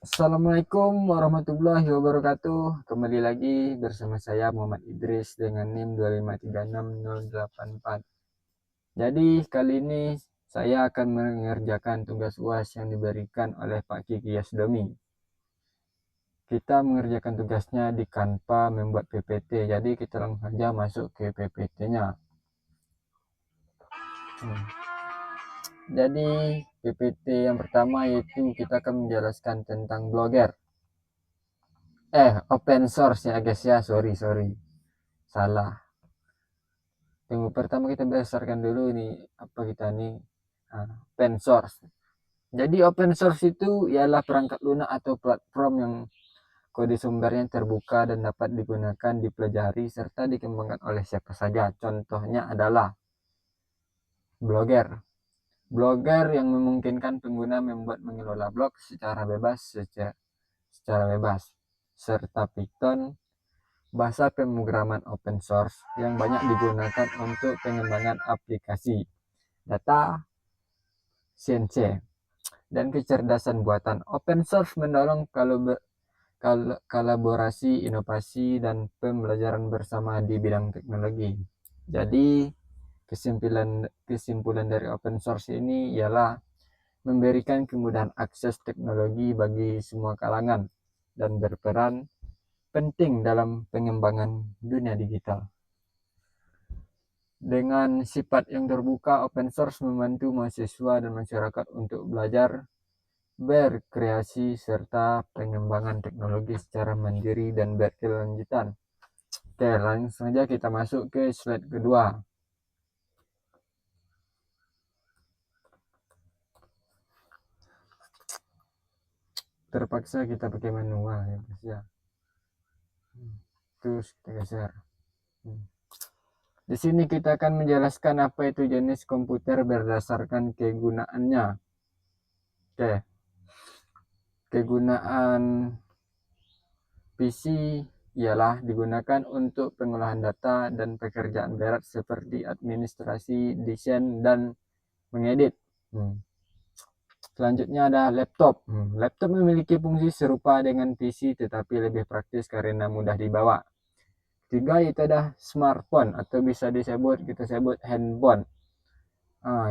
Assalamualaikum warahmatullahi wabarakatuh. Kembali lagi bersama saya Muhammad Idris dengan NIM 2536084. Jadi kali ini saya akan mengerjakan tugas UAS yang diberikan oleh Pak Kiki Yasdomi. Kita mengerjakan tugasnya di Canva membuat PPT. Jadi kita langsung saja masuk ke PPT-nya. Jadi PPT yang pertama yaitu kita akan menjelaskan tentang Blogger. Open source ya guys ya, sorry salah. Tunggu, pertama kita berdasarkan dulu ini apa kita nih, open source. Jadi open source itu ialah perangkat lunak atau platform yang kode sumbernya terbuka dan dapat digunakan, dipelajari serta dikembangkan oleh siapa saja. Contohnya adalah Blogger. Blogger yang memungkinkan pengguna membuat mengelola blog secara bebas, serta Python, bahasa pemrograman open source yang banyak digunakan untuk pengembangan aplikasi, data, CNC, dan kecerdasan buatan. Open source mendorong kolaborasi, inovasi, dan pembelajaran bersama di bidang teknologi. Jadi kesimpulan dari open source ini ialah memberikan kemudahan akses teknologi bagi semua kalangan dan berperan penting dalam pengembangan dunia digital. Dengan sifat yang terbuka, open source membantu mahasiswa dan masyarakat untuk belajar, berkreasi, serta pengembangan teknologi secara mandiri dan berkelanjutan. Oke, langsung saja kita masuk ke slide kedua. Terpaksa kita pakai manual ya guys ya. Terus kita geser. Di sini kita akan menjelaskan apa itu jenis komputer berdasarkan kegunaannya. Oke. Kegunaan PC ialah digunakan untuk pengolahan data dan pekerjaan berat seperti administrasi, desain, dan mengedit. Selanjutnya ada laptop. Laptop memiliki fungsi serupa dengan PC tetapi lebih praktis karena mudah dibawa. Ketiga itu ada smartphone atau bisa kita sebut handphone.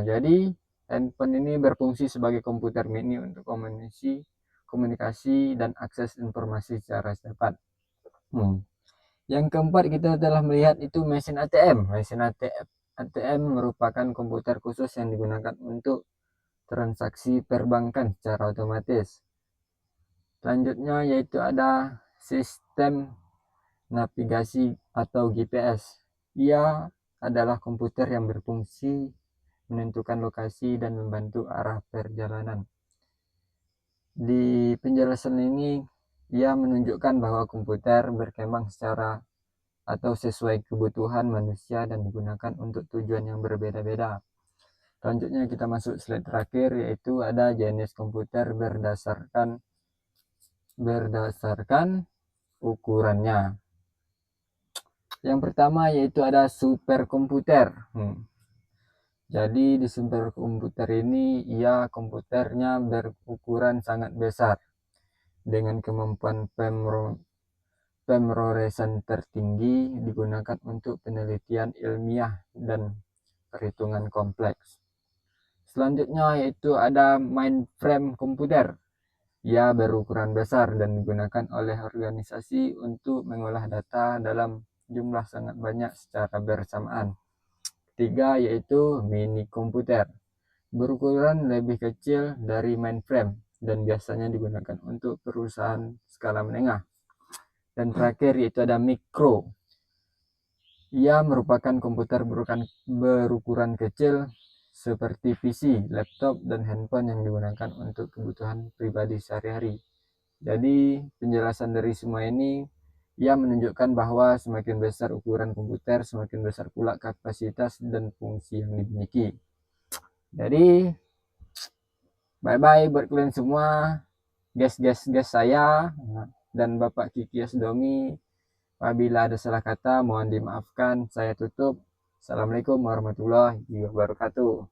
Jadi handphone ini berfungsi sebagai komputer mini untuk komunikasi dan akses informasi secara cepat. Yang keempat kita telah melihat itu mesin ATM. Mesin ATM merupakan komputer khusus yang digunakan untuk transaksi perbankan secara otomatis. Selanjutnya yaitu ada sistem navigasi atau GPS. Ia adalah komputer yang berfungsi menentukan lokasi dan membantu arah perjalanan. Di penjelasan ini ia menunjukkan bahwa komputer berkembang secara atau sesuai kebutuhan manusia dan digunakan untuk tujuan yang berbeda-beda. Selanjutnya kita masuk slide terakhir yaitu ada jenis komputer berdasarkan ukurannya. Yang pertama yaitu ada superkomputer. Jadi di superkomputer ini komputernya berukuran sangat besar dengan kemampuan pemrosesan tertinggi, digunakan untuk penelitian ilmiah dan perhitungan kompleks. Selanjutnya yaitu ada mainframe komputer. Ia berukuran besar dan digunakan oleh organisasi untuk mengolah data dalam jumlah sangat banyak secara bersamaan. Ketiga yaitu mini komputer. Berukuran lebih kecil dari mainframe dan biasanya digunakan untuk perusahaan skala menengah. Dan terakhir yaitu ada mikro. Ia merupakan komputer berukuran kecil seperti PC, laptop, dan handphone yang digunakan untuk kebutuhan pribadi sehari-hari. Jadi penjelasan dari semua ini ia menunjukkan bahwa semakin besar ukuran komputer, semakin besar pula kapasitas dan fungsi yang dimiliki. Jadi bye-bye buat kalian semua, guys saya dan Bapak Kiki Yasdomi. Apabila ada salah kata mohon dimaafkan. Saya tutup. Assalamualaikum warahmatullahi wabarakatuh.